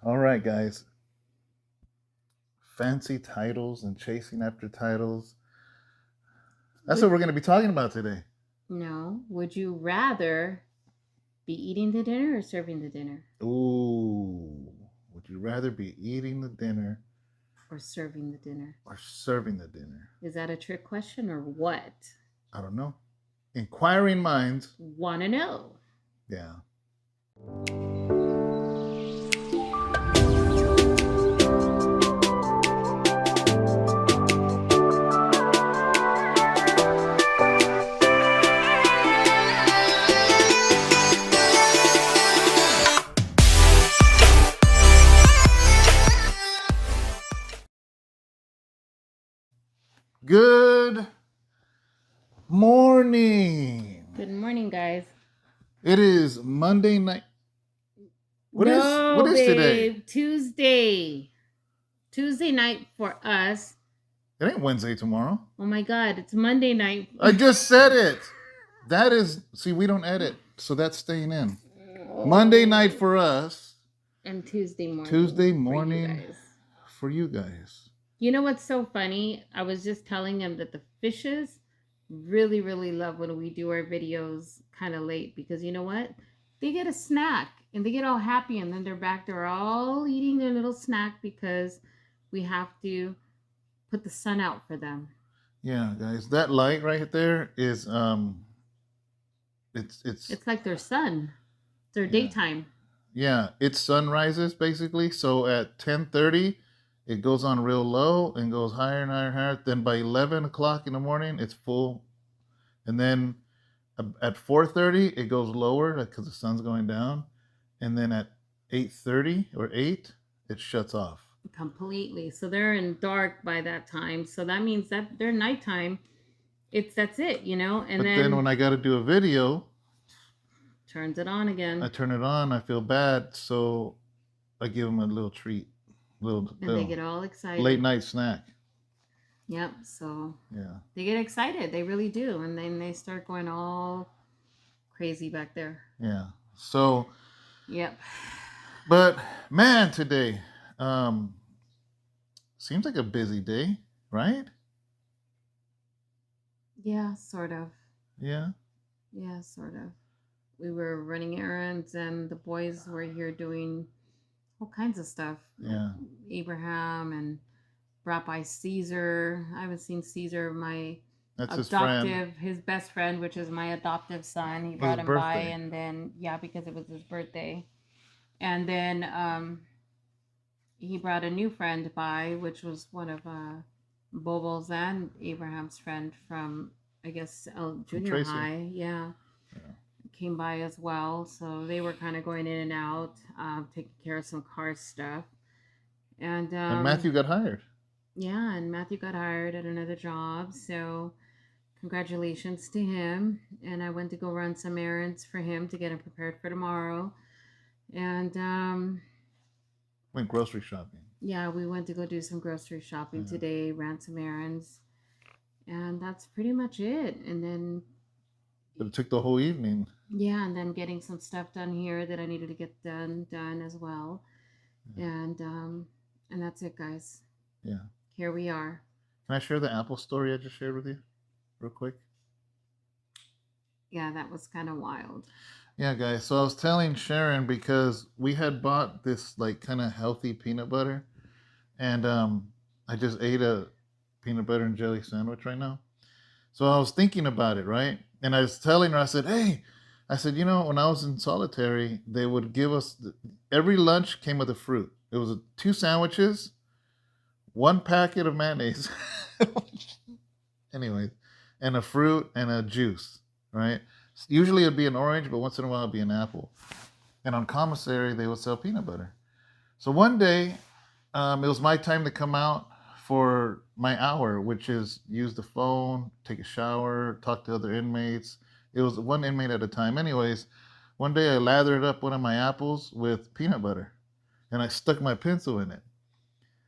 All right, guys. Fancy titles and chasing after titles. That's what we're going to be talking about today. No. Would you rather be eating the dinner or serving the dinner? Ooh. Would you rather be eating the dinner Or serving the dinner? or serving the dinner? Is that a trick question or what? I don't know. Inquiring minds. Want to know. Yeah. Good morning. Good morning, guys. It is Monday night. What no, is today? babe. Tuesday. Tuesday night for us. It ain't Wednesday tomorrow. Oh my God, it's Monday night. I just said it. That is, see, we don't edit, so that's staying in. Monday night for us. And Tuesday morning. Tuesday morning for you guys. You know what's so funny? I was just telling him that the fishes really, really love when we do our videos kind of late because you know what? They get a snack and they get all happy and then they're back there all eating their little snack because we have to put the sun out for them. Yeah, guys, that light right there is it's like their sun. It's their daytime. Yeah, it's sunrises basically. So at 10:30, it goes on real low and goes higher and higher and higher. Then by 11 o'clock in the morning, it's full. And then at 4:30, it goes lower because the sun's going down. And then at 8:30 or 8, it shuts off. Completely. So they're in dark by that time. So that means that their nighttime, that's it, you know? And but then when I got to do a video, turns it on again. I turn it on, I feel bad. So I give them a little treat. And they get all excited. Late night snack. Yep. So yeah, they get excited. They really do, and then they start going all crazy back there. Yeah. So. Yep. But man, today seems like a busy day, right? Yeah, sort of. Yeah. Yeah, sort of. We were running errands, and the boys were here doing all kinds of stuff. Yeah. Abraham and brought by Caesar. I haven't seen Caesar, my his best friend, which is my adoptive son. He brought him by, and then because it was his birthday, and then he brought a new friend by, which was one of Bobo's and Abraham's friend from I guess junior high. Yeah. Came by as well, so they were kind of going in and out, taking care of some car stuff, and Matthew got hired. Yeah, and Matthew got hired at another job, so congratulations to him. And I went to go run some errands for him to get him prepared for tomorrow, and went grocery shopping. Yeah, we went to go do some grocery shopping today, ran some errands, and that's pretty much it. And then but it took the whole evening. Yeah, and then getting some stuff done here that I needed to get done as well. And that's it, guys. Yeah. Here we are. Can I share the Apple story I just shared with you real quick? Yeah, that was kind of wild. Yeah, guys. So I was telling Sharon because we had bought this like kind of healthy peanut butter, and I just ate a peanut butter and jelly sandwich right now. So I was thinking about it, right? And I was telling her, I said, hey, you know, when I was in solitary, they would give us, every lunch came with a fruit. It was 2 sandwiches, 1 packet of mayonnaise, anyways, and a fruit and a juice, right? Usually it'd be an orange, but once in a while it'd be an apple. And on commissary, they would sell peanut butter. So one day, it was my time to come out for my hour, which is use the phone, take a shower, talk to other inmates. It was 1 inmate at a time. Anyways, one day I lathered up one of my apples with peanut butter, and I stuck my pencil in it.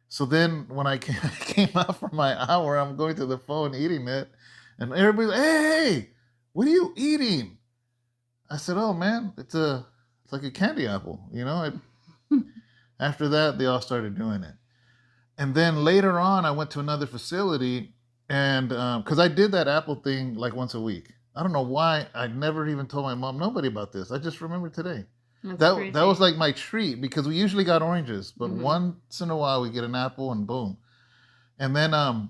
So then when I came out for my hour, I'm going to the phone eating it, and everybody's like, hey, what are you eating? I said, oh man, it's like a candy apple, you know? After that, they all started doing it. And then later on, I went to another facility, and because I did that apple thing like once a week. I don't know why. I never even told my mom, nobody about this. I just remembered today. That was like my treat, because we usually got oranges, but once in a while we get an apple, and boom. And then I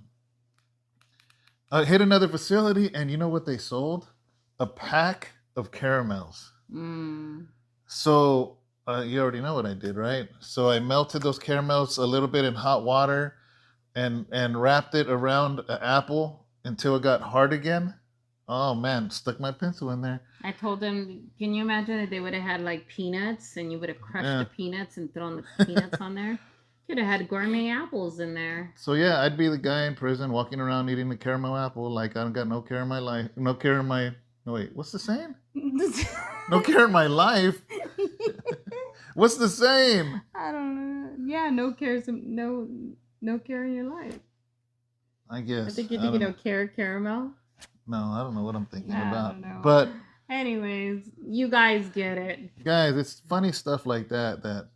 hit another facility, and you know what they sold? A pack of caramels. So you already know what I did, right? So I melted those caramels a little bit in hot water, and wrapped it around an apple until it got hard again. Oh man, stuck my pencil in there. I told them, can you imagine if they would have had like peanuts, and you would have crushed the peanuts and thrown the peanuts on there? Could have had gourmet apples in there. So yeah, I'd be the guy in prison walking around eating the caramel apple like I don't got no care in my life. No care in my... No, wait, what's the saying? No care in my life? What's the saying? I don't know. Yeah, no care in your life. I guess. I think you're thinking of caramel. No, I don't know what I'm thinking about. Don't know. But anyways, you guys get it. Guys, it's funny stuff like that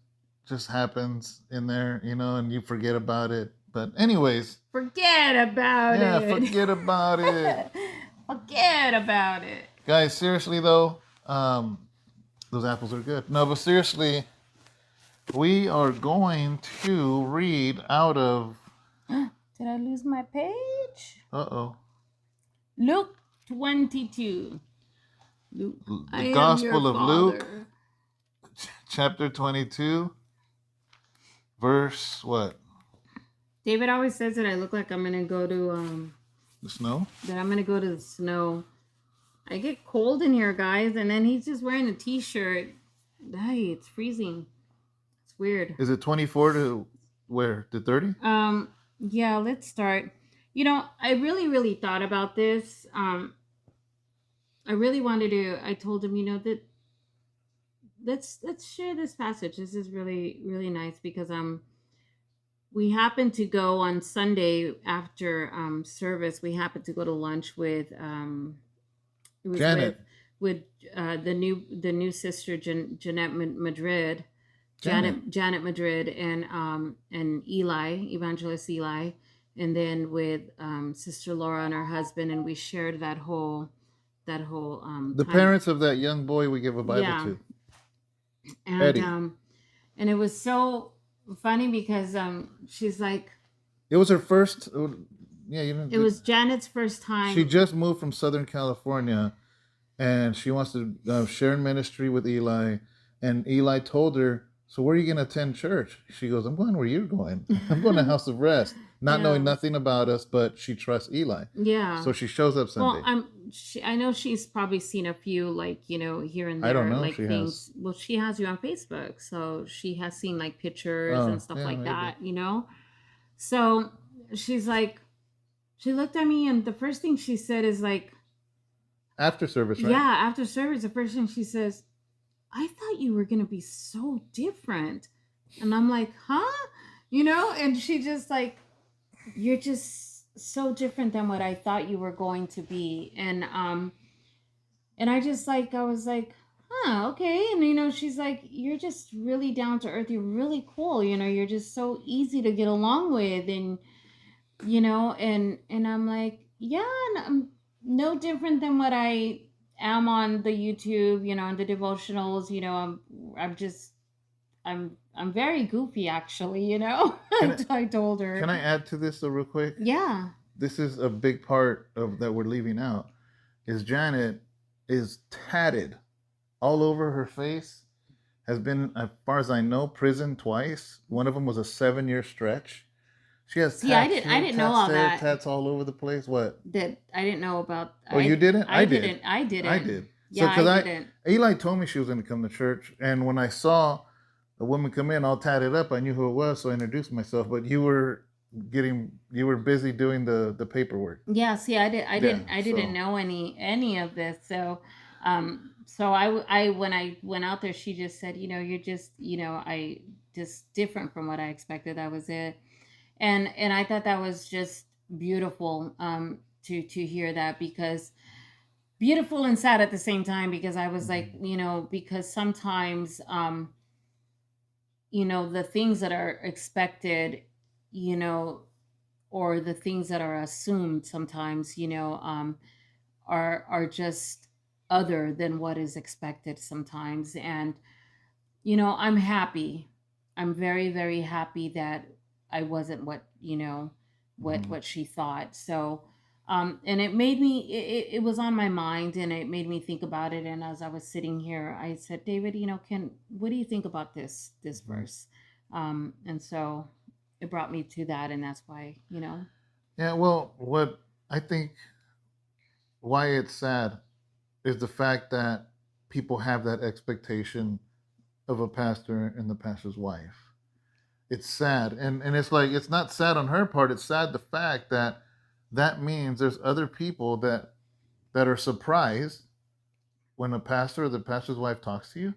just happens in there, and you forget about it. But anyways. Forget about it. Yeah, forget about it. Forget about it. Guys, seriously though, those apples are good. No, but seriously, we are going to read out of... Did I lose my page? Uh-oh. Luke 22. Luke, the Gospel of Luke, chapter 22, verse what? David always says that I look like I'm going to go to... the snow? That I'm going to go to the snow. I get cold in here, guys, and then he's just wearing a t-shirt. Hey, it's freezing. It's weird. Is it 24 to where? To 30? Yeah, let's start. I really thought about this. I really wanted to. I told him, that let's share this passage. This is really nice because we happened to go on Sunday after service. We happened to go to lunch with it was Janet. with the new sister Janet Madrid, Janet Madrid, and Eli, Evangelist Eli. And then with Sister Laura and her husband, and we shared that whole the time. Parents of that young boy we give a Bible to. And Eddie. And it was so funny because she's like, it was her first. Yeah, it was Janet's first time. She just moved from Southern California, and she wants to share ministry with Eli. And Eli told her, "So where are you going to attend church?" She goes, "I'm going where you're going. I'm going to House of Rest." Not knowing nothing about us, but she trusts Eli. Yeah. So she shows up Sunday. Well, I know she's probably seen a few, here and there. I don't know. Like she things. Has. Well, she has you on Facebook, so she has seen pictures and stuff like maybe. That. So she's like, she looked at me, and the first thing she said is like, after service, right? Yeah, after service, the first thing she says, "I thought you were gonna be so different," and I'm like, "Huh?" And she just like, "You're just so different than what I thought you were going to be." And I just I was like, "Huh, okay." And she's like, "You're just really down to earth. You're really cool. You're just so easy to get along with." And and I'm like, "Yeah, I'm no different than what I am on the YouTube, and the devotionals. I'm very goofy, actually, I told her. Can I add to this, though, real quick? Yeah. This is a big part of that we're leaving out. Is Janet is tatted all over her face. Has been, as far as I know, prison twice. One of them was a 7-year stretch. She has tats. I didn't know all that. Tats all over the place. What? That I didn't know about. Oh, you didn't? I didn't. I didn't. Yeah, so, I didn't. Eli told me she was going to come to church, and when I saw a woman come in all tatted up, I knew who it was, so I introduced myself. But you were busy doing the paperwork. Yeah, see, I didn't know any of this. So I when I went out there, she just said, you're just, I just different from what I expected. That was it. And I thought that was just beautiful to hear that, because beautiful and sad at the same time, because I was like, because sometimes the things that are expected, you know, or the things that are assumed sometimes, are just other than what is expected sometimes. And I'm happy. I'm very, very happy that I wasn't Mm-hmm. what she thought. So, and it made me, it was on my mind, and it made me think about it. And as I was sitting here, I said, David, what do you think about this Mm-hmm. verse? And so it brought me to that. And that's why. Yeah, well, what I think why it's sad is the fact that people have that expectation of a pastor and the pastor's wife. It's sad, and it's like it's not sad on her part. It's sad the fact that that means there's other people that are surprised when a pastor or the pastor's wife talks to you.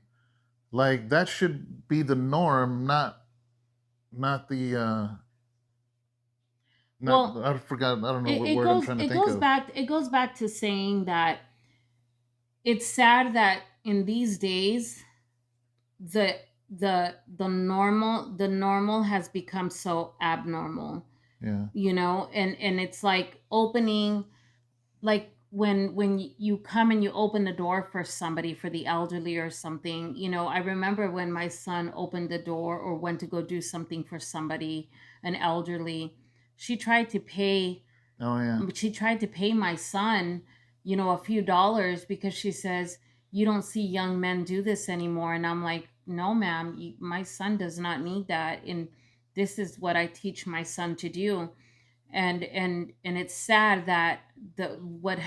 Like that should be the norm, not the not Well, I forgot. I don't know it, what it word I'm goes trying to it think goes of. back it goes back to saying that it's sad that in these days the the normal has become so abnormal, Yeah. and it's like opening, like when you come and you open the door for somebody, for the elderly or something. I remember when my son opened the door or went to go do something for somebody, an elderly. she tried to pay Oh yeah. she tried to pay my son, a few dollars, because she says, you don't see young men do this anymore. And I'm like, no, ma'am, my son does not need that. And this is what I teach my son to do. And it's sad that what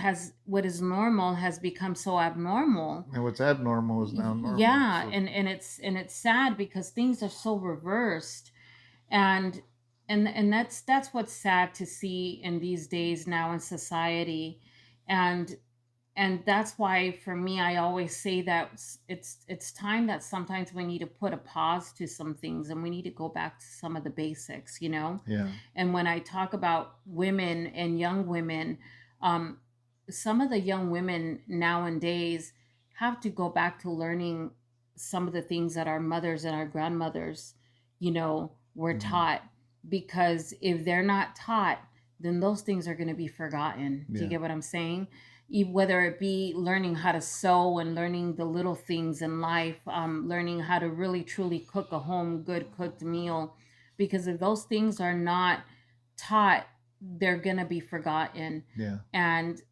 is normal has become so abnormal. And what's abnormal is now normal. Yeah, So and it's sad because things are so reversed. And and and that's what's sad to see in these days now in society. And and that's why, for me, I always say that it's time that sometimes we need to put a pause to some things, and we need to go back to some of the basics. yeah. And when I talk about women and young women, um, some of the young women nowadays have to go back to learning some of the things that our mothers and our grandmothers, were Hmm. taught. Because if they're not taught, then those things are going to be forgotten. Do you Yeah. get what I'm saying? Whether it be learning how to sew and learning the little things in life, learning how to really truly cook a home good cooked meal. Because if those things are not taught, they're going to be forgotten. Yeah. And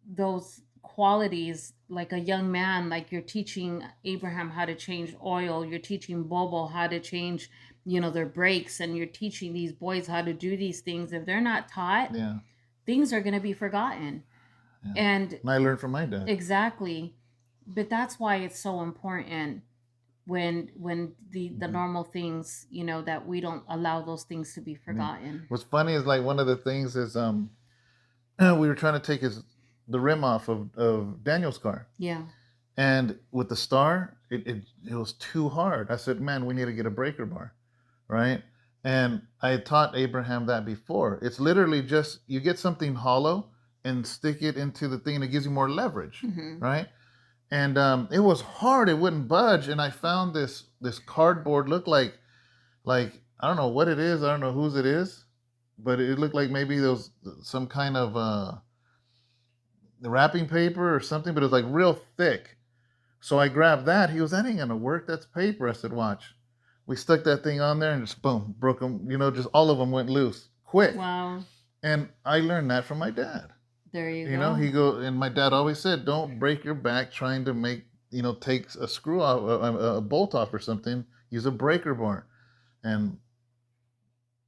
those qualities, like a young man, like you're teaching Abraham how to change oil, you're teaching Bobo how to change, their brakes, and you're teaching these boys how to do these things. If they're not taught, Yeah. things are going to be forgotten. Yeah. And And I learned from my dad. exactly. But that's why it's so important when the Hmm. normal things, that we don't allow those things to be Yeah. forgotten. What's funny is like one of the things is we were trying to take the rim off of Daniel's car. Yeah. And with the star, it was too hard. I said, man, we need to get a breaker bar, right? And I had taught Abraham that before. It's literally just you get something hollow and stick it into the thing, and it gives you more leverage, Hmm. right? And it was hard; it wouldn't budge. And I found this cardboard looked like I don't know what it is. I don't know whose it is, but it looked like maybe there was some kind of wrapping paper or something, but it was like real thick. So I grabbed that. He goes, that ain't gonna work. That's paper. I said, watch. We stuck that thing on there and just boom, broke them. Just all of them went loose quick. Wow. And I learned that from my dad. There you He go. go, and my dad always said, don't break your back trying to make, take a screw off, a bolt off or something. Use a breaker bar and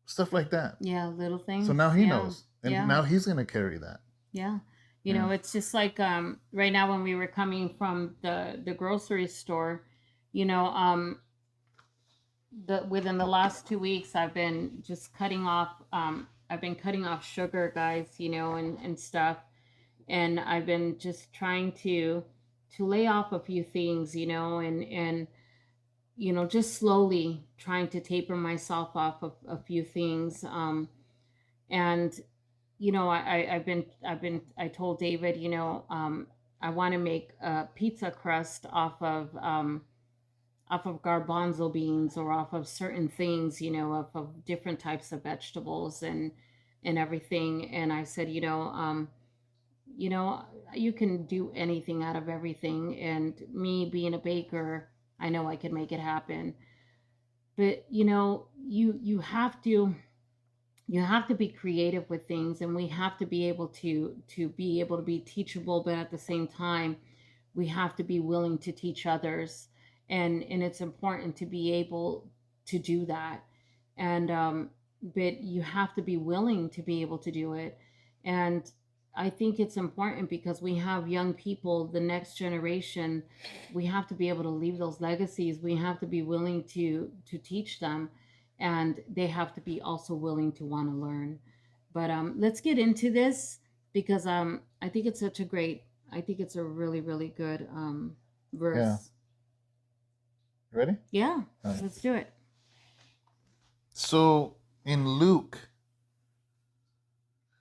stuff like that. Yeah, little So things. now he Yeah. knows, and Yeah. now he's gonna carry that. Yeah. Yeah. It's just like, right now when we were coming from the grocery store, you know, within the last 2 weeks I've been just cutting off, sugar, guys, and stuff. And I've been just trying to lay off a few things, and just slowly trying to taper myself off of a few things. And I told David, I want to make a pizza crust garbanzo beans or off of certain things, off of different types of vegetables and everything. And I said, you know, you can do anything out of everything. And me being a baker, I know I can make it happen. But you have to be creative with things, and we have to be able to be teachable, but at the same time we have to be willing to teach others, and it's important to be able to do that. And but you have to be willing to be able to do it. And I think it's important because we have young people, the next generation. We have to be able to leave those legacies. We have to be willing to teach them, and they have to be also willing to want to learn. But let's get into this because I think it's such a great. I think it's a really really good Yeah. verse. Ready? Yeah, All right. let's do it. So in Luke,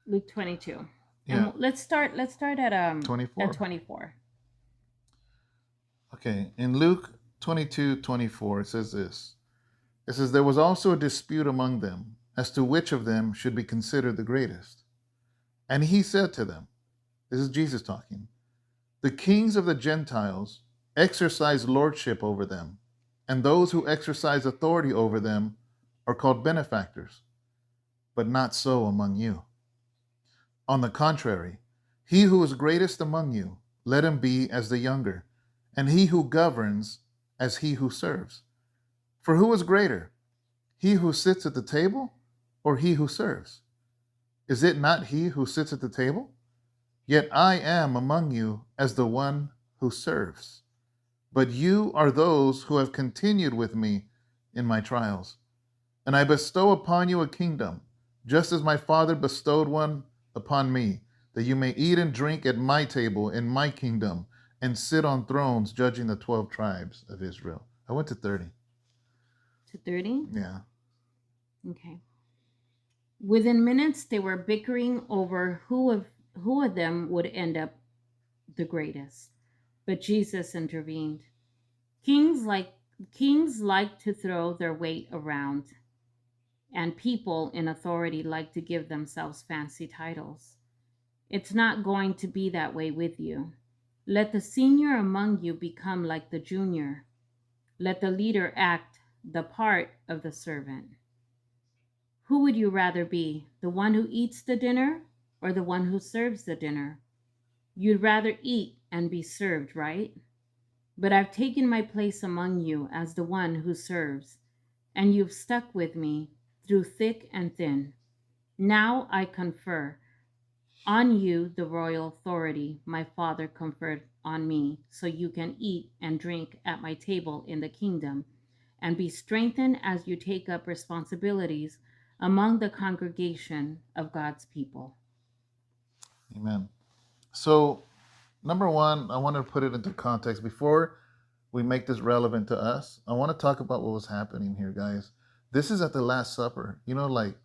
Luke 22. yeah, And let's start at 24. at 24. Okay, in Luke 22:24, it says this. It says, there was also a dispute among them as to which of them should be considered the greatest. And he said to them, this is Jesus talking, the kings of the Gentiles exercise lordship over them, and those who exercise authority over them are called benefactors, but not so among you. On the contrary, he who is greatest among you, let him be as the younger, and he who governs as he who serves. For who is greater, he who sits at the table or he who serves? Is it not he who sits at the table? Yet I am among you as the one who serves. But you are those who have continued with me in my trials. And I bestow upon you a kingdom, just as my Father bestowed one upon me, that you may eat and drink at my table in my kingdom and sit on thrones judging the 12 tribes of Israel. I went to 30. To 30? Yeah. Okay. Within minutes, they were bickering over who of them would end up the greatest. But Jesus intervened. Kings like to throw their weight around, and people in authority like to give themselves fancy titles. It's not going to be that way with you. Let the senior among you become like the junior. Let the leader act the part of the servant. Who would you rather be, the one who eats the dinner or the one who serves the dinner? You'd rather eat and be served, right? But I've taken my place among you as the one who serves, and you've stuck with me through thick and thin. Now I confer on you the royal authority my Father conferred on me, so you can eat and drink at my table in the kingdom and be strengthened as you take up responsibilities among the congregation of God's people. Amen. So, number one, I want to put it into context. Before we make this relevant to us, I want to talk about what was happening here, guys. This is at the Last Supper. You know, like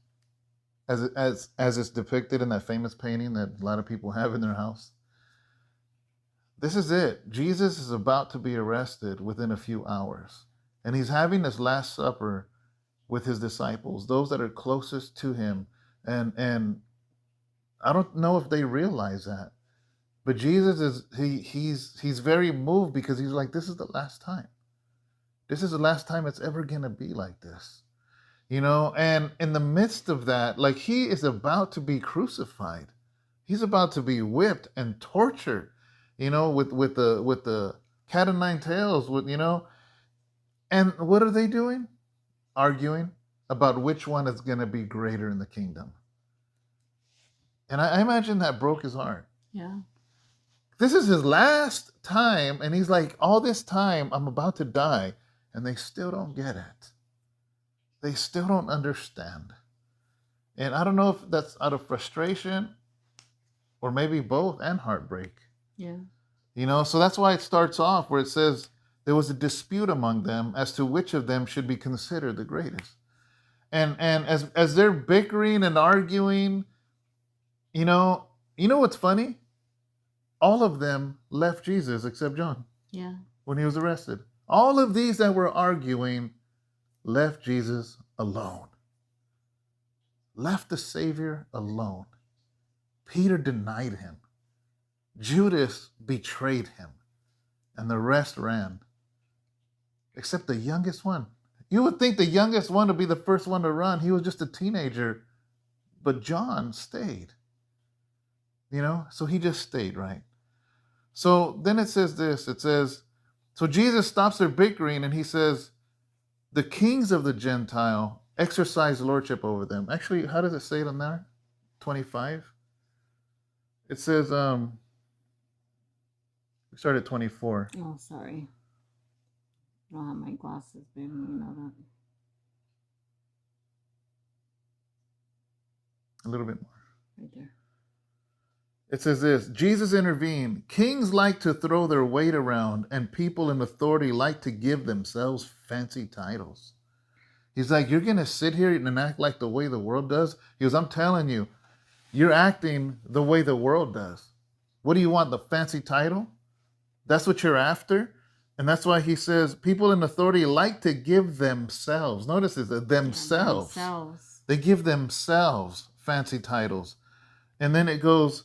as it's depicted in that famous painting that a lot of people have in their house. This is it. Jesus is about to be arrested within a few hours. And he's having this Last Supper with his disciples, those that are closest to him. And I don't know if they realize that. But Jesus he's very moved because he's like, this is the last time. This is the last time it's ever gonna be like this. You know, and in the midst of that, like he is about to be crucified. He's about to be whipped and tortured, you know, with the cat o' nine tails, and what are they doing? Arguing about which one is gonna be greater in the kingdom. And I imagine that broke his heart. Yeah. This is his last time, and he's like, all this time I'm about to die, and they still don't get it. They still don't understand. And I don't know if that's out of frustration or maybe both and heartbreak. Yeah. You know, so that's why it starts off where it says there was a dispute among them as to which of them should be considered the greatest. And as they're bickering and arguing, you know what's funny? All of them left Jesus except John. Yeah. When he was arrested. All of these that were arguing left Jesus alone. Left the Savior alone. Peter denied him. Judas betrayed him. And the rest ran. Except the youngest one. You would think the youngest one would be the first one to run. He was just a teenager. But John stayed. So he just stayed, right? So then it says this. It says, so Jesus stops their bickering and he says, the kings of the Gentile exercise lordship over them. Actually, how does it say it on there? 25. It says, we start at 24. Oh, sorry. I don't have my glasses, baby. You know that. A little bit more. Right there. It says this, Jesus intervened. Kings like to throw their weight around, and people in authority like to give themselves fancy titles. He's like, you're going to sit here and act like the way the world does? He goes, I'm telling you, you're acting the way the world does. What do you want, the fancy title? That's what you're after? And that's why he says people in authority like to give themselves. Notice this, themselves. Yeah, themselves. They give themselves fancy titles. And then it goes,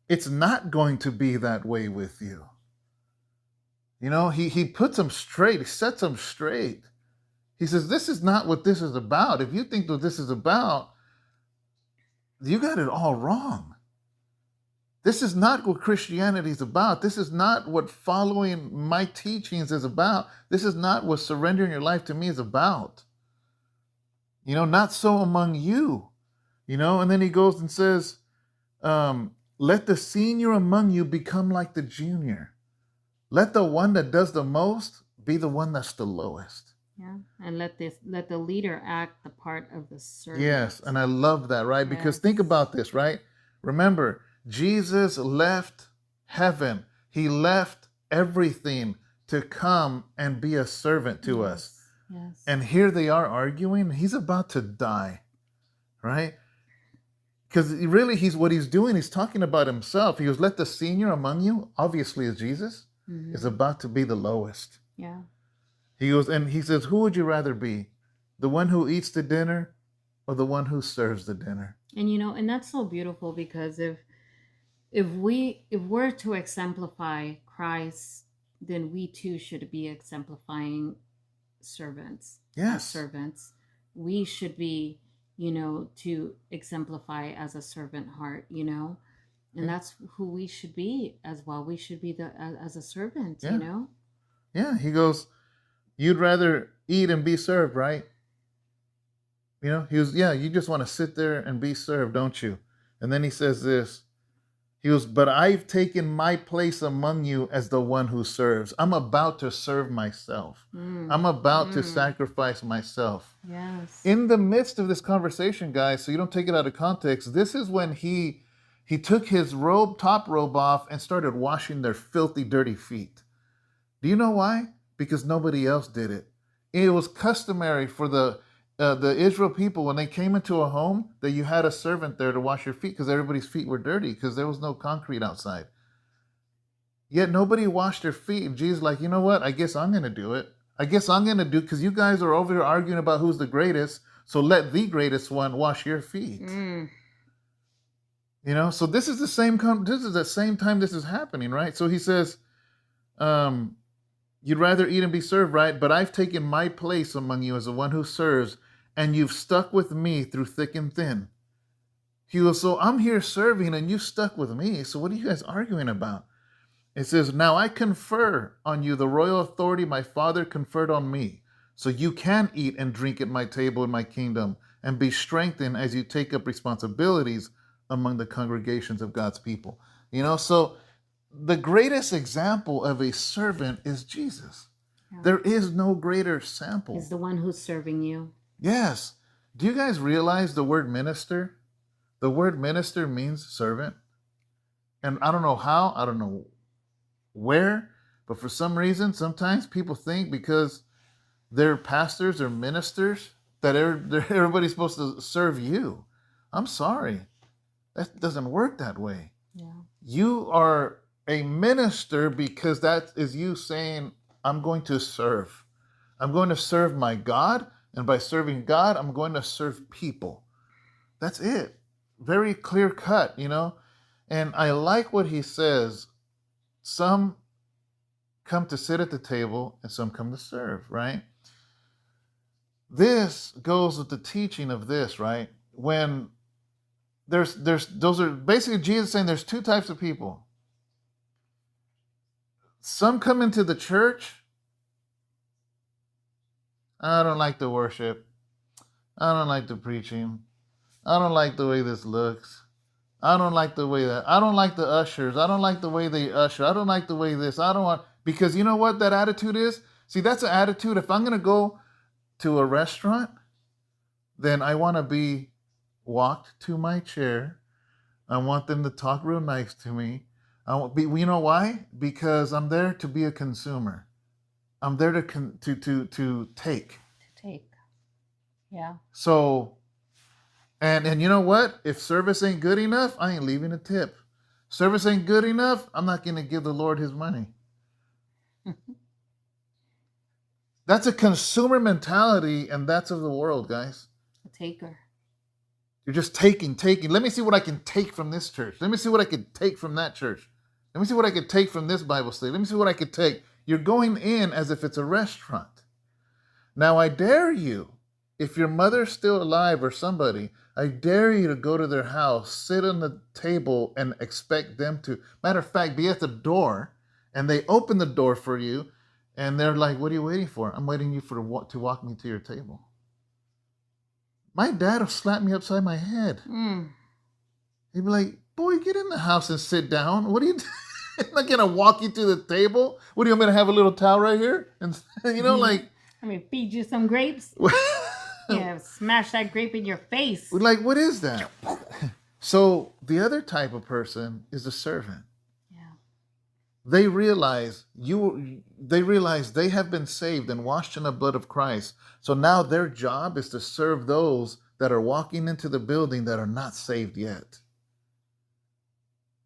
it's not going to be that way with you. He puts them straight. He sets them straight. He says, this is not what this is about. If you think what this is about, you got it all wrong. This is not what Christianity is about. This is not what following my teachings is about. This is not what surrendering your life to me is about. Not so among you. And then he goes and says, let the senior among you become like the junior. Let the one that does the most be the one that's the lowest. Yeah, and let the leader act the part of the servant. Yes, and I love that, right? Yes. Because think about this, right? Remember, Jesus left heaven. He left everything to come and be a servant to us. Yes. And here they are arguing. He's about to die, right? Because really, what he's doing, he's talking about himself. He goes, let the senior among you, obviously is Jesus, is about to be the lowest. Yeah. He goes, and he says, who would you rather be? The one who eats the dinner or the one who serves the dinner? And and that's so beautiful, because if we're to exemplify Christ, then we too should be exemplifying servants. Yes. Servants. We should be, to exemplify as a servant heart, and that's who we should be as well. We should be as a servant, Yeah. He goes, you'd rather eat and be served, right? He goes, yeah, you just want to sit there and be served, don't you? And then he says this. He goes, but I've taken my place among you as the one who serves. I'm about to serve myself. I'm about to sacrifice myself. Yes. In the midst of this conversation, guys, so you don't take it out of context, this is when he took his top robe off and started washing their filthy, dirty feet. Do you know why? Because nobody else did it. It was customary for the Israel people, when they came into a home, that you had a servant there to wash your feet, because everybody's feet were dirty because there was no concrete outside. Yet nobody washed their feet. And Jesus is like, you know what? I guess I'm going to do it. I guess I'm going to do, because you guys are over here arguing about who's the greatest. So let the greatest one wash your feet. So this is the same time this is happening, right? So he says, you'd rather eat and be served, right? But I've taken my place among you as the one who serves, and you've stuck with me through thick and thin. He goes, so I'm here serving and you stuck with me. So what are you guys arguing about? It says, now I confer on you the royal authority my Father conferred on me. So you can eat and drink at my table in my kingdom and be strengthened as you take up responsibilities among the congregations of God's people. So the greatest example of a servant is Jesus. Yeah. There is no greater sample. He's the one who's serving you. Yes. Do you guys realize the word minister? The word minister means servant. And I don't know how, I don't know where, but for some reason, sometimes people think because they're pastors or ministers that everybody's supposed to serve you. I'm sorry. That doesn't work that way. Yeah. You are a minister because that is you saying, I'm going to serve. I'm going to serve my God, and by serving God, I'm going to serve people. That's it. Very clear cut, And I like what he says. Some come to sit at the table and some come to serve, right? This goes with the teaching of this, right? When those are basically Jesus saying there's two types of people. Some come into the church. I don't like the worship. I don't like the preaching. I don't like the way this looks. I don't like the way that. I don't like the ushers. I don't like the way they usher. I don't like the way this. I don't want, because you know what that attitude is? See, that's an attitude. If I'm going to go to a restaurant, then I want to be walked to my chair. I want them to talk real nice to me. You know why? Because I'm there to be a consumer. I'm there to take. To take. Yeah. So, and you know what? If service ain't good enough, I ain't leaving a tip. Service ain't good enough, I'm not going to give the Lord his money. That's a consumer mentality, and that's of the world, guys. A taker. You're just taking. Let me see what I can take from this church. Let me see what I can take from that church. Let me see what I can take from this Bible study. Let me see what I can take. You're going in as if it's a restaurant. Now, I dare you, if your mother's still alive or somebody, I dare you to go to their house, sit on the table, and expect them to, matter of fact, be at the door, and they open the door for you, and they're like, what are you waiting for? I'm waiting you to walk me to your table. My dad will slap me upside my head. He'd be like, boy, get in the house and sit down. What are you doing? I'm not going to walk you to the table. What do you want me to have a little towel right here? And, like... I mean, feed you some grapes. Yeah, smash that grape in your face. Like, what is that? So the other type of person is a servant. Yeah. They realize they have been saved and washed in the blood of Christ. So now their job is to serve those that are walking into the building that are not saved yet.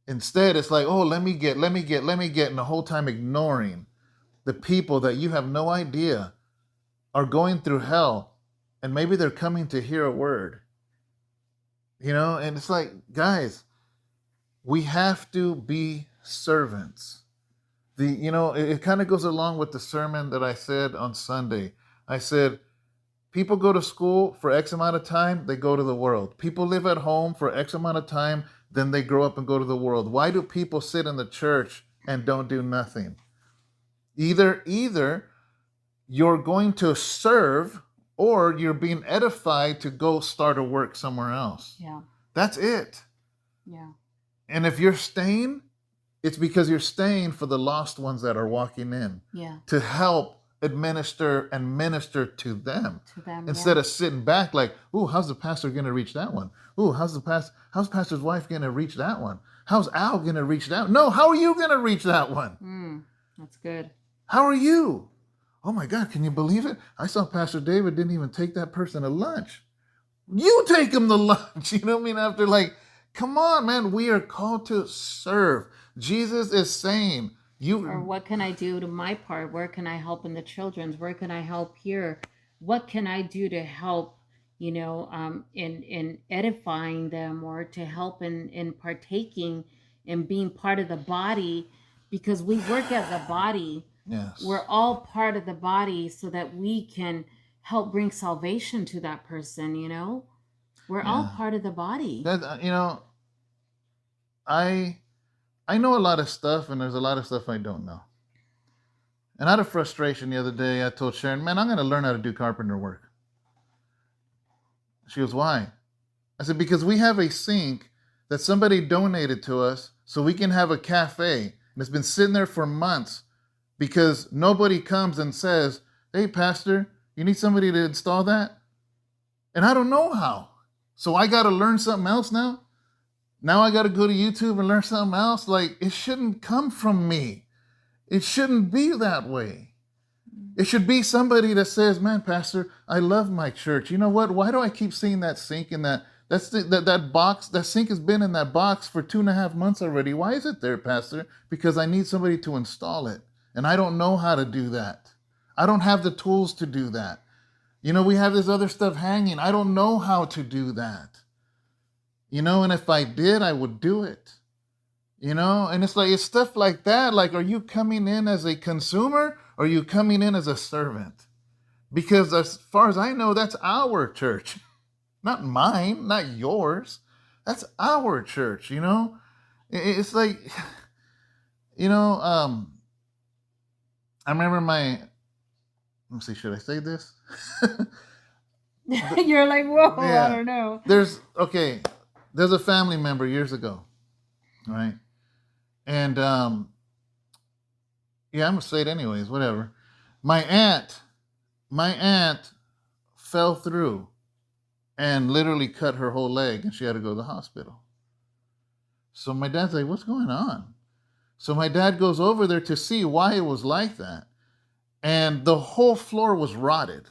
Instead, it's like, oh, let me get, and the whole time ignoring the people that you have no idea are going through hell, and maybe they're coming to hear a word. And it's like, guys, we have to be servants. It kind of goes along with the sermon that I said on Sunday. I said, people go to school for X amount of time, they go to the world. People live at home for X amount of time, then they grow up and go to the world. Why do people sit in the church and don't do nothing? Either you're going to serve or you're being edified to go start a work somewhere else. Yeah. That's it. Yeah. And if you're staying, it's because you're staying for the lost ones that are walking in. Yeah. To help administer and minister to them. Instead of of sitting back like, ooh, how's the pastor going to reach that one? Ooh, how's pastor's wife going to reach that one? How's Al going to reach that? No, how are you going to reach that one? That's good. How are you? Oh my God, can you believe it? I saw Pastor David didn't even take that person to lunch. You take him to lunch. You know what I mean? After come on, man, we are called to serve. Jesus is saying, or what can I do to my part? Where can I help in the children's? Where can I help here? What can I do to help, in edifying them, or to help in partaking and being part of the body? Because we work as a body. Yes. We're all part of the body so that we can help bring salvation to that person, We're all part of the body. I know a lot of stuff, and there's a lot of stuff I don't know. And out of frustration the other day, I told Sharon, man, I'm going to learn how to do carpenter work. She goes, why? I said, because we have a sink that somebody donated to us so we can have a cafe. And it's been sitting there for months because nobody comes and says, hey, pastor, you need somebody to install that? And I don't know how. So I got to learn something else now? Now I got to go to YouTube and learn something else? It shouldn't come from me. It shouldn't be that way. It should be somebody that says, man, pastor, I love my church. You know what? Why do I keep seeing that sink in that box? That sink has been in that box for 2.5 months already. Why is it there, pastor? Because I need somebody to install it. And I don't know how to do that. I don't have the tools to do that. We have this other stuff hanging. I don't know how to do that. And if I did, I would do it. And it's stuff like that. Like, are you coming in as a consumer or are you coming in as a servant? Because as far as I know, that's our church. Not mine, not yours. That's our church, It's like, I remember let me see, should I say this? You're like, whoa, yeah. I don't know. There's a family member years ago, right? And I'm gonna say it anyways, whatever. My aunt fell through and literally cut her whole leg, and she had to go to the hospital. So my dad's like, what's going on? So my dad goes over there to see why it was like that. And the whole floor was rotted.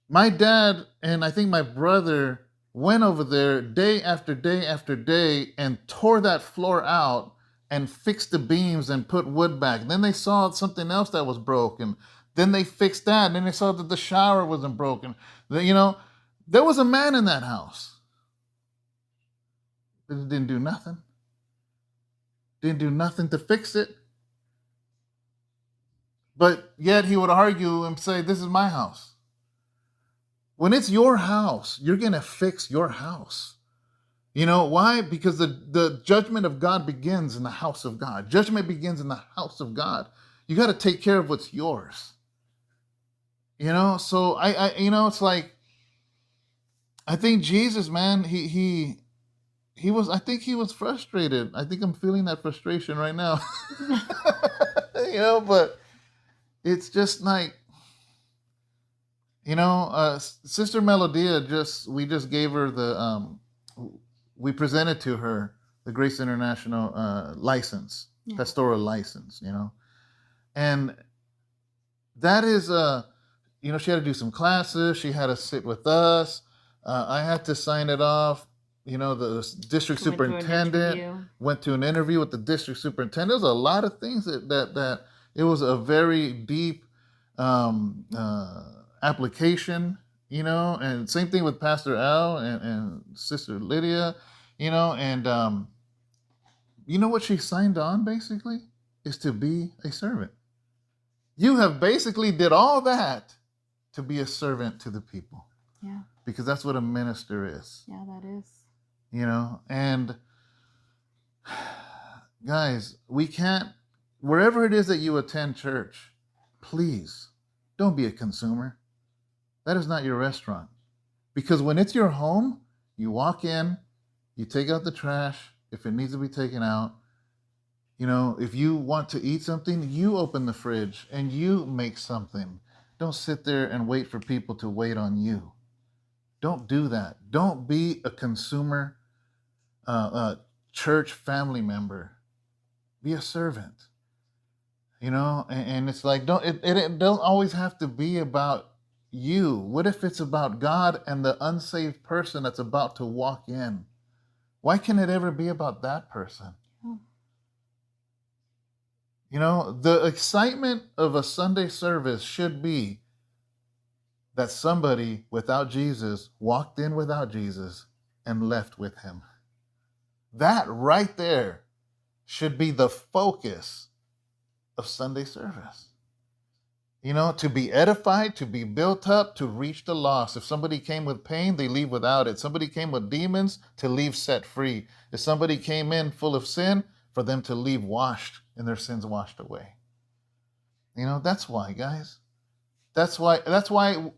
My dad and I think my brother went over there day after day after day and tore that floor out and fixed the beams and put wood back. Then they saw something else that was broken. Then they fixed that. And then they saw that the shower wasn't broken. There was a man in that house. It didn't do nothing. Didn't do nothing to fix it. But yet he would argue and say, this is my house. When it's your house, you're going to fix your house. Why? Because the judgment of God begins in the house of God. Judgment begins in the house of God. You got to take care of what's yours. So I it's like, I think Jesus, man, he was frustrated. I think I'm feeling that frustration right now. But it's just like, Sister Melodia, we just gave her we presented to her the Grace International license, pastoral license, and that is, she had to do some classes. She had to sit with us. I had to sign it off. The district superintendent went to an interview with the district superintendent. There was a lot of things that it was a very deep application, and same thing with Pastor Al and Sister Lydia, and what she signed on basically is to be a servant. You have basically did all that to be a servant to the people. Yeah. Because that's what a minister is. Yeah, that is. And guys, we can't, wherever it is that you attend church, please don't be a consumer. That is not your restaurant. Because when it's your home, you walk in, you take out the trash if it needs to be taken out. If you want to eat something, you open the fridge and you make something. Don't sit there and wait for people to wait on you. Don't do that. Don't be a consumer church family member. Be a servant. And it's like, it don't always have to be about you. What if it's about God and the unsaved person that's about to walk in? Why can it ever be about that person? The excitement of a Sunday service should be that somebody without Jesus walked in without Jesus and left with him. That right there should be the focus of Sunday service. To be edified, to be built up, to reach the lost. If somebody came with pain, they leave without it. Somebody came with demons, to leave set free. If somebody came in full of sin, for them to leave washed and their sins washed away. That's why, guys. That's why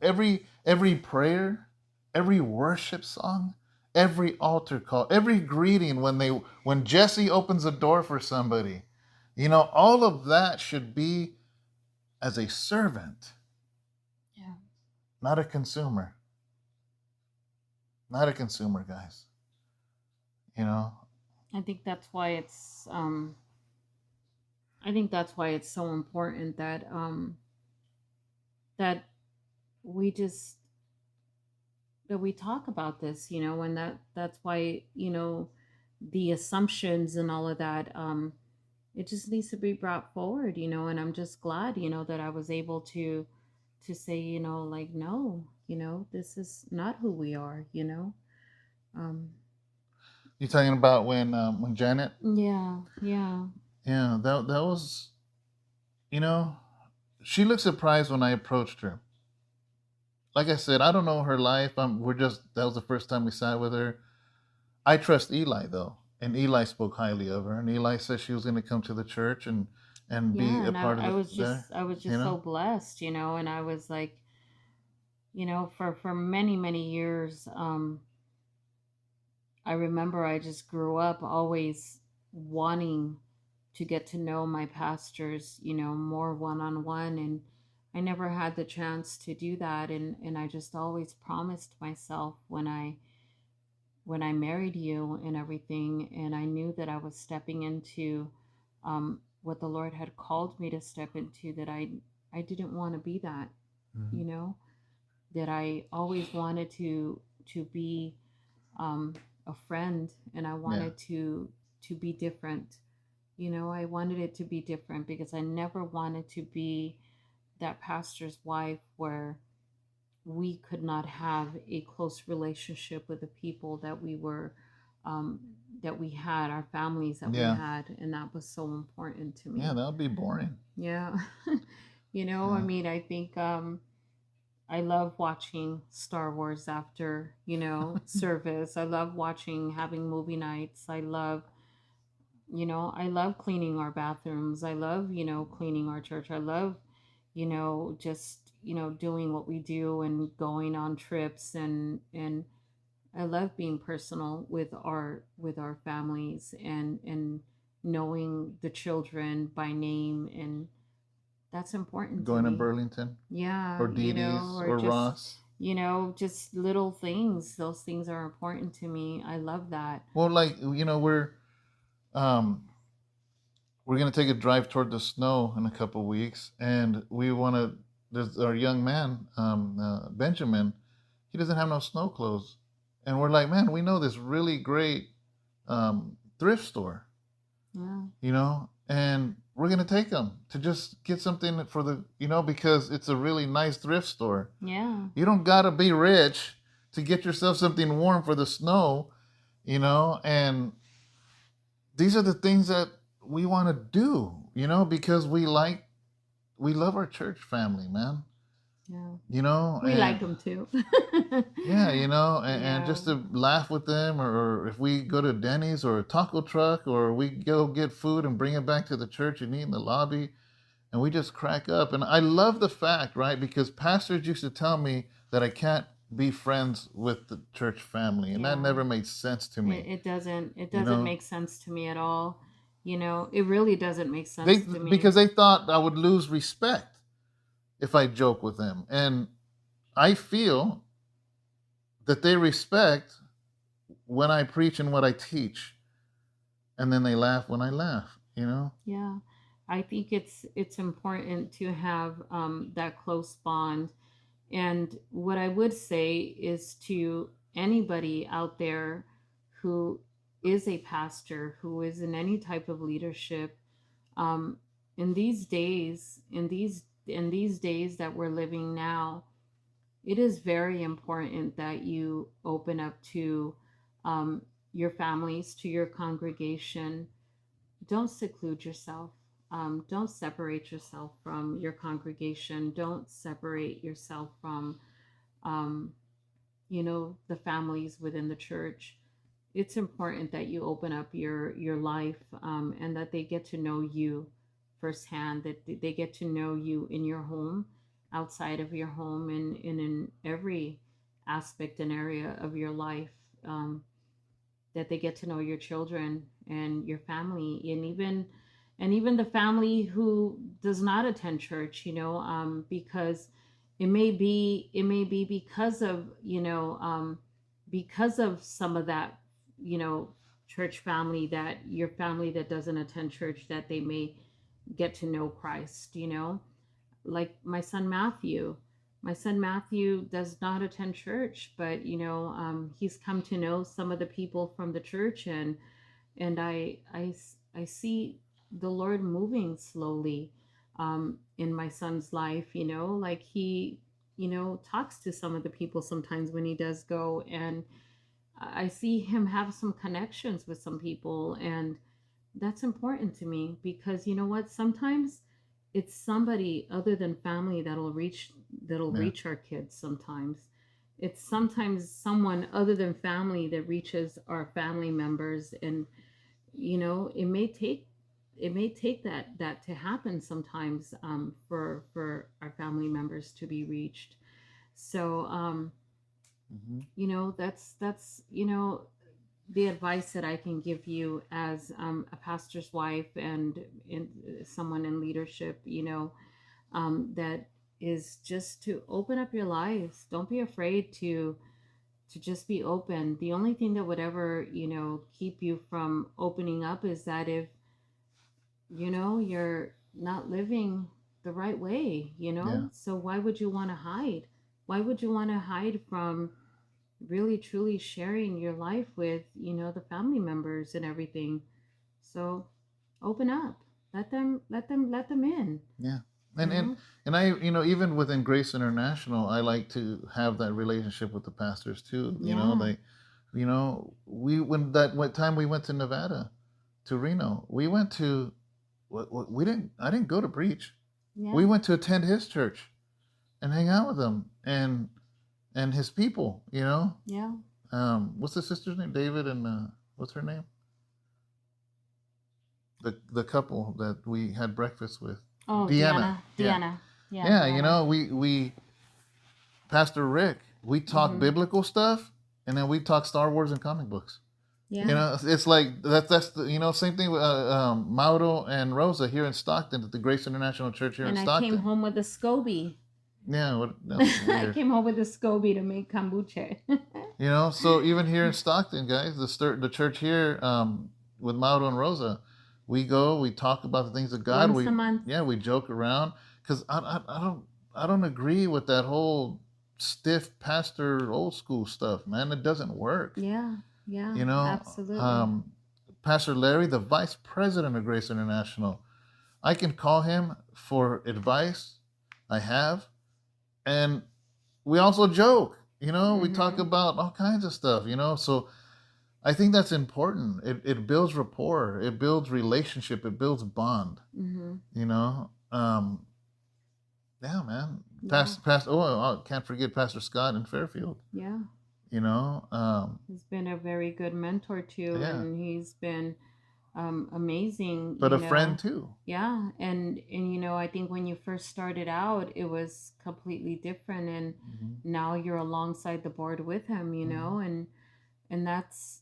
every prayer, every worship song, every altar call, every greeting when Jesse opens a door for somebody, all of that should be as a servant. Yeah. Not a consumer. Not a consumer, guys. I think that's why it's so important that that we talk about this, and that's why, the assumptions and all of that, it just needs to be brought forward, and I'm just glad, that I was able to say, like, no, this is not who we are, um You talking about when Janet? yeah, yeah. Yeah, that was, you know, she looked surprised when I approached her. Like I said, I don't know her life. We're just that was the first time we sat with her. I trust Eli though, and Eli spoke highly of her, and Eli said she was going to come to the church and be Yeah, a and part of I the was there. just I was You just know, so blessed, and I was like, for many years, I remember I just grew up always wanting to get to know my pastors, more one on one, and I never had the chance to do that, and I just always promised myself when I married you and everything, and I knew that I was stepping into what the Lord had called me to step into, that I didn't want to be that, mm-hmm. you know, that I always wanted to be um, a friend, and I Yeah, wanted to be different. I wanted it to be different because I never wanted to be that pastor's wife where we could not have a close relationship with the people that we were um, that we had, our families that we yeah, had, and that was so important to yeah. me. That would be boring. Yeah. I Yeah, mean, I think I love watching Star Wars after, service. I love watching, having movie nights. I love cleaning our bathrooms. I love, cleaning our church. I love, just, doing what we do and going on trips, and I love being personal with our families, and knowing the children by name, and that's important to going to me. Burlington Yeah, or Dee Dee's or or just, Ross. just little things. Those things are important to me. I love that. Well, like um we're gonna take a drive toward the snow in a couple weeks, and we want to. There's our young man, Benjamin. He doesn't have no snow clothes, and we're like, man, we know this really great thrift store, Yeah. and we're gonna take him to just get something for because it's a really nice thrift store. Yeah. You don't gotta be rich to get yourself something warm for the snow, and these are the things that we want to do, because we love our church family, man. Yeah. We like And them too. yeah, and Yeah. just to laugh with them, or if we go to Denny's or a taco truck, or we go get food and bring it back to the church and eat in the lobby, and we just crack up. And I love the fact, right? Because pastors used to tell me that I can't be friends with the church family, and that Yeah. never made sense to It, me. it doesn't it You doesn't know, make sense to me at all. It really doesn't make they sense to me. because they thought I would lose respect if I joke with them, and I feel that they respect when I preach and what I teach, and then they laugh when I laugh. Yeah. I think it's important to have that close bond. And what I would say is to anybody out there who is a pastor, who is in any type of leadership, um, in these days that we're living now, it is very important that you open up to um, your families, to your congregation. Don't seclude yourself. Don't separate yourself from your congregation. Don't separate yourself from um, the families within the church. It's important that you open up your life, and that they get to know you firsthand, that they get to know you in your home, outside of your home, and in every aspect and area of your life. That they get to know your children and your family, and even the family who does not attend church, because it may be because of some of that, you know church family, that your family that doesn't attend church, that they may get to know Christ, like my son Matthew does not attend church, but he's come to know some of the people from the church, and I see the Lord moving slowly in my son's life. Like he, talks to some of the people sometimes when he does go, and I see him have some connections with some people, and that's important to me because you know what? Sometimes it's somebody other than family that'll Yeah. reach our kids sometimes. It's sometimes someone other than family that reaches our family members, and it may take that to happen sometimes, for our family members to be reached. So Hmm. that's the advice that I can give you as a pastor's wife and someone in leadership, that is just to open up your lives. Don't be afraid to just be open. The only thing that would ever, keep you from opening up is that if, you're not living the right way, Yeah. so why would you want to hide? Why would you want to hide from really truly sharing your life with, the family members and everything? So open up. Let them in, Yeah. you And and know? and I, even within Grace International, I like to have that relationship with the pastors too. Yeah. We when that what time we went to Nevada, to Reno, we went to we didn't I didn't go to preach. Yeah. We went to attend his church and hang out with him and his people. Yeah. What's the sister's name? David and what's her name? The couple that we had breakfast with, Oh, Deanna. Deanna. Yeah, Deanna. Yeah, yeah. Deanna. We Pastor Rick. We talk Mm-hmm. biblical stuff, and then we talk Star Wars and comic books. Yeah. It's like that's the same thing with Mauro and Rosa here in Stockton at the Grace International Church here in And I came Stockton. home with a SCOBY. Yeah, that was I weird. came home with a SCOBY to make kombucha. So even here in Stockton, guys, the church here, with Mauro and Rosa, we go, we talk about the things of God. Once We a month. Yeah, we joke around because I don't agree with that whole stiff pastor old school stuff, man. It doesn't work. Yeah. Yeah. You know, Absolutely. um, Pastor Larry, the vice president of Grace International, I can call him for advice. I have, and we also joke. We talk Mm-hmm. about all kinds of stuff. So I think that's important. It builds rapport. It builds relationship. It builds bond. Mm-hmm. You know. Yeah, man. Yeah. Past. Oh, I can't forget Pastor Scott in Fairfield. Yeah. You know. He's been a very good mentor too, Yeah. and he's been amazing. But a friend too. Yeah, and I think when you first started out, it was completely different, and Hmm. now you're alongside the board with him, Hmm. and that's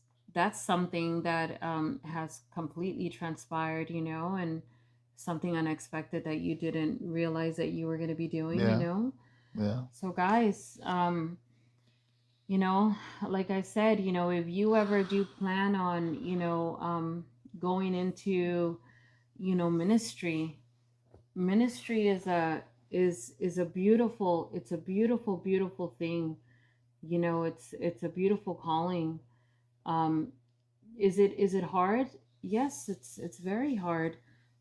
something that has completely transpired, and something unexpected that you didn't realize that you were going to be doing, Yeah. Yeah. So guys, you know like I said, if you ever do plan on, going into, ministry. Ministry is a beautiful, it's a beautiful, beautiful thing. It's a beautiful calling. um is it hard? Yes, it's very hard.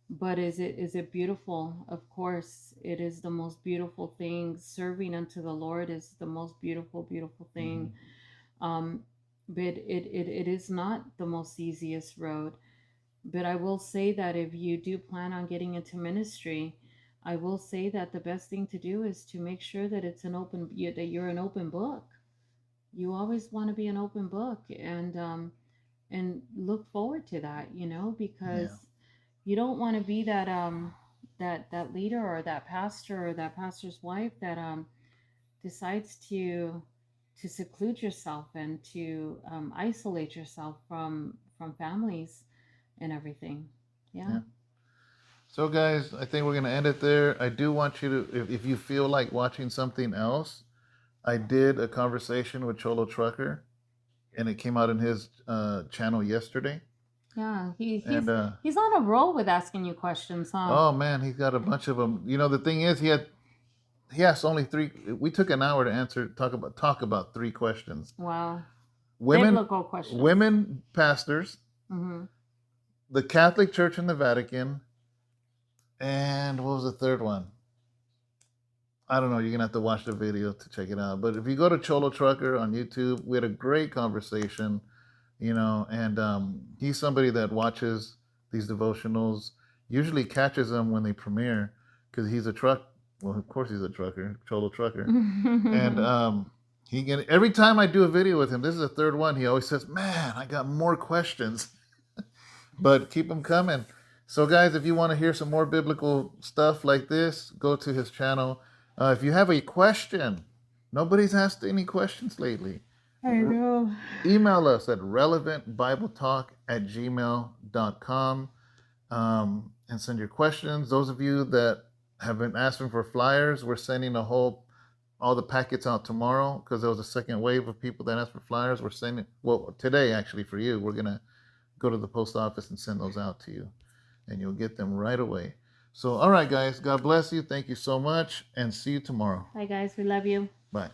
But is it beautiful? Of course it is. The most beautiful thing, serving unto the Lord, is the most beautiful, beautiful thing. Hmm. um but it is not the most easiest road. But I will say that if you do plan on getting into ministry, I will say that the best thing to do is to make sure that that you're an open book. You always want to be an open book, and look forward to that, Yeah. because you don't want to be that leader, or that pastor, or that pastor's wife that decides to seclude yourself, and to isolate yourself from families and everything. Yeah. Yeah. So, guys, I think we're going to end it there. I do want you to, if you feel like watching something else, I did a conversation with Cholo Trucker, and it came out in his channel yesterday. Yeah, And he's on a roll with asking you questions, huh? oh man, he's got a bunch of them. The thing is, he asked only three. We took an hour to talk about three questions. Wow. Women, Biblical questions. women pastors, Mm-hmm. the Catholic Church in the Vatican, and what was the third one? I don't know. You're going to have to watch the video to check it out. But if you go to Cholo Trucker on YouTube, we had a great conversation, and he's somebody that watches these devotionals, usually catches them when they premiere because he's a truck. Well, of course he's a trucker, Cholo Trucker. And every time I do a video with him, this is the third one, he always says, man, I got more questions. But keep them coming. So guys, if you want to hear some more biblical stuff like this, go to his channel. If you have a question, nobody's asked any questions lately. I know. Email us at relevantbibletalk@gmail.com and send your questions. Those of you that have been asking for flyers, we're sending all the packets out tomorrow because there was a second wave of people that asked for flyers. We're sending, today actually for you, we're going to go to the post office and send those out to you, and you'll get them right away. So, all right, guys, God bless you. Thank you so much, and see you tomorrow. Bye, guys. We love you. Bye.